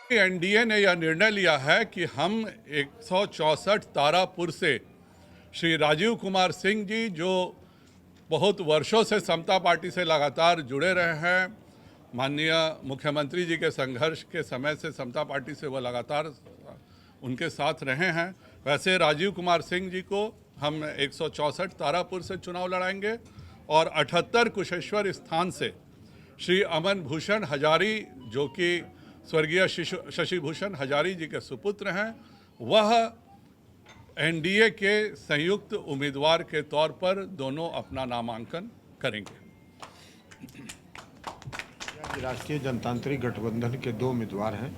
NDA ने यह निर्णय लिया है कि हम 164 तारापुर से श्री राजीव कुमार सिंह जी, जो बहुत वर्षों से समता पार्टी से लगातार जुड़े रहे हैं, माननीय मुख्यमंत्री जी के संघर्ष के समय से समता पार्टी से वह लगातार उनके साथ रहे हैं, वैसे राजीव कुमार सिंह जी को हम 164 तारापुर से चुनाव लड़ाएंगे और 78 कुशेश्वर स्थान से श्री अमन भूषण हजारी, जो कि स्वर्गीय शशि भूषण हजारी जी के सुपुत्र हैं, वह एनडीए के संयुक्त उम्मीदवार के तौर पर दोनों अपना नामांकन करेंगे। राष्ट्रीय जनतांत्रिक गठबंधन के दो उम्मीदवार हैं।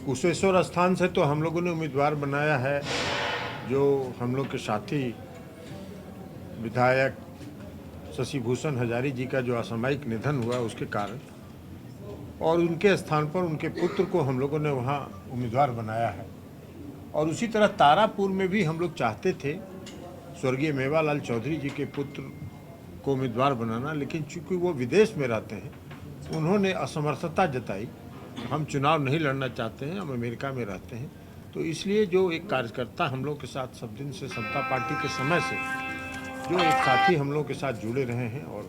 कुशेश्वर स्थान से तो हम लोगों ने उम्मीदवार बनाया है जो हम लोग के साथी विधायक शशि भूषण हजारी जी का जो असामयिक निधन हुआ उसके कारण, और उनके स्थान पर उनके पुत्र को हम लोगों ने वहाँ उम्मीदवार बनाया है। और उसी तरह तारापुर में भी हम लोग चाहते थे स्वर्गीय मेवालाल चौधरी जी के पुत्र को उम्मीदवार बनाना, लेकिन चूंकि वो विदेश में रहते हैं उन्होंने असमर्थता जताई, हम चुनाव नहीं लड़ना चाहते हैं, हम अमेरिका में रहते हैं, तो इसलिए जो एक कार्यकर्ता हम लोग के साथ सब दिन से समता पार्टी के समय से जो एक साथी हम लोग के साथ जुड़े रहे हैं और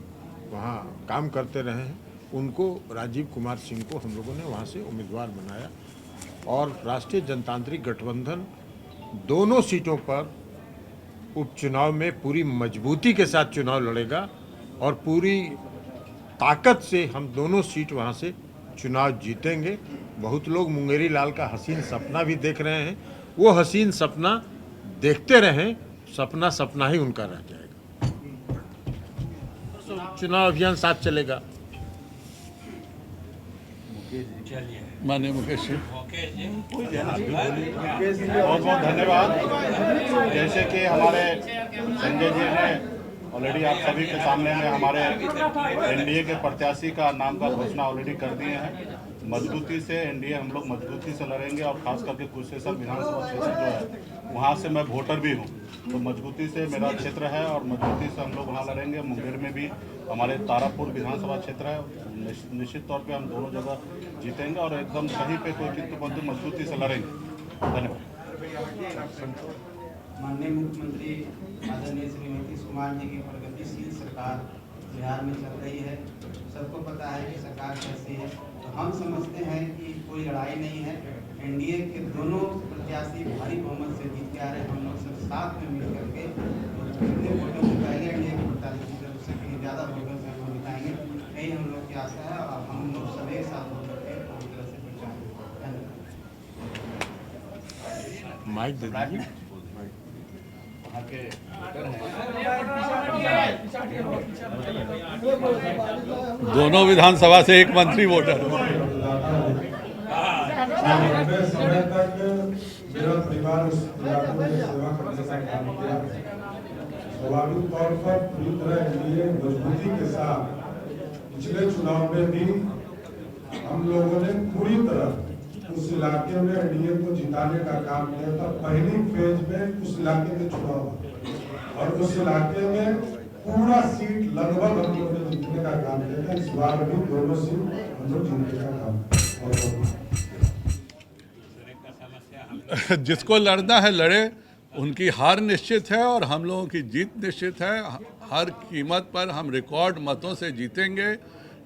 वहाँ काम करते रहे हैं, उनको राजीव कुमार सिंह को हम लोगों ने वहाँ से उम्मीदवार बनाया। और राष्ट्रीय जनतांत्रिक गठबंधन दोनों सीटों पर उपचुनाव में पूरी मजबूती के साथ चुनाव लड़ेगा और पूरी ताकत से हम दोनों सीट वहाँ से चुनाव जीतेंगे। बहुत लोग मुंगेरी लाल का हसीन सपना भी देख रहे हैं, वो हसीन सपना देखते रहें, सपना सपना ही उनका रह जाएगा। चुनाव अभियान साथ चलेगा। माननीय मुकेश जी, बहुत बहुत धन्यवाद। जैसे कि हमारे संजय जी ने ऑलरेडी आप सभी के सामने में हमारे एनडीए के प्रत्याशी का नाम का घोषणा ऑलरेडी कर दिए हैं। मजबूती से एनडीए हम लोग मजबूती से लड़ेंगे और खास करके कुशेश्वर विधानसभा क्षेत्र जो है वहाँ से मैं वोटर भी हूँ, तो मजबूती से मेरा क्षेत्र है और मजबूती से हम लोग वहाँ लड़ेंगे। मुंगेर में भी हमारे तारापुर विधानसभा क्षेत्र है, निश्चित तौर पे हम दोनों जगह जीतेंगे और एकदम कहीं पे कोई किंतु मजबूती से लड़ेंगे। धन्यवाद। माननीय मुख्यमंत्री आदरणीय श्री नीतीश कुमार जी की प्रगतिशील सरकार बिहार में चल रही है। सबको पता है कि सरकार कैसी है, तो हम समझते हैं कि कोई लड़ाई नहीं है। एनडीए के दोनों प्रत्याशी भारी बहुमत से जीत के आ रहे हैं। हम लोग सब साथ में मिल करके कितने वोटों से पहले एनडीए के प्रत्याशी जीते उससे कहीं ज़्यादा वोटों से हम जिताएंगे, यही हम लोग की आशा है और हम लोग सब एक साथ होकर के पूरी तरह से पहुँचाएंगे। धन्यवाद। माइक दे दीजिए। दोनों विधानसभा से एक मंत्री वोटर। समय तक मेरा परिवार उस इलाके में सेवा करने का काम किया। स्वाभाविक तौर पर पूरी तरह एनडीए मजबूती के साथ पिछले चुनाव में भी हम लोगों ने पूरी तरह उस इलाके में एनडीए को जिताने का काम किया था। पहली फेज में उस इलाके में चुनाव और उस इलाके में पूरा सीट लगभग हम लोग ने जीतने का काम किया था। इस बार भी दोनों सीट हम लोग जीतने का काम किया। जिसको लड़ना है लड़े, उनकी हार निश्चित है और हम लोगों की जीत निश्चित है। हर कीमत पर हम रिकॉर्ड मतों से जीतेंगे।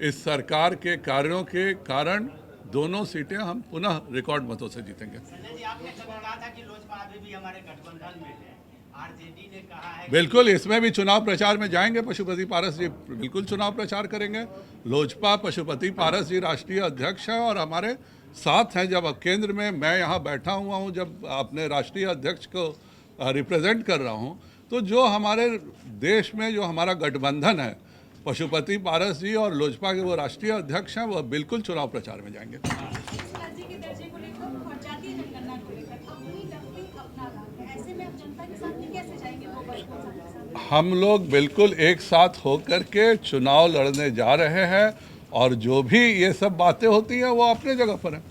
इस सरकार के कार्यों के कारण दोनों सीटें हम पुनः रिकॉर्ड मतों से जीतेंगे। संजय जी, आपने कभी कहा था कि लोजपा अभी भी हमारे गठबंधन में है। आरजेडी ने कहा है बिल्कुल, इसमें भी चुनाव प्रचार में जाएंगे। पशुपति पारस जी बिल्कुल चुनाव प्रचार करेंगे। लोजपा पशुपति पारस जी राष्ट्रीय अध्यक्ष हैं और हमारे साथ हैं। जब अब केंद्र में मैं यहाँ बैठा हुआ हूँ, जब अपने राष्ट्रीय अध्यक्ष को रिप्रेजेंट कर रहा हूँ, तो जो हमारे देश में जो हमारा गठबंधन है, पशुपति पारस जी और लोजपा के वो राष्ट्रीय अध्यक्ष हैं, वह बिल्कुल चुनाव प्रचार में जाएंगे। हम लोग बिल्कुल एक साथ होकर के चुनाव लड़ने जा रहे हैं और जो भी ये सब बातें होती हैं वो अपने जगह पर है।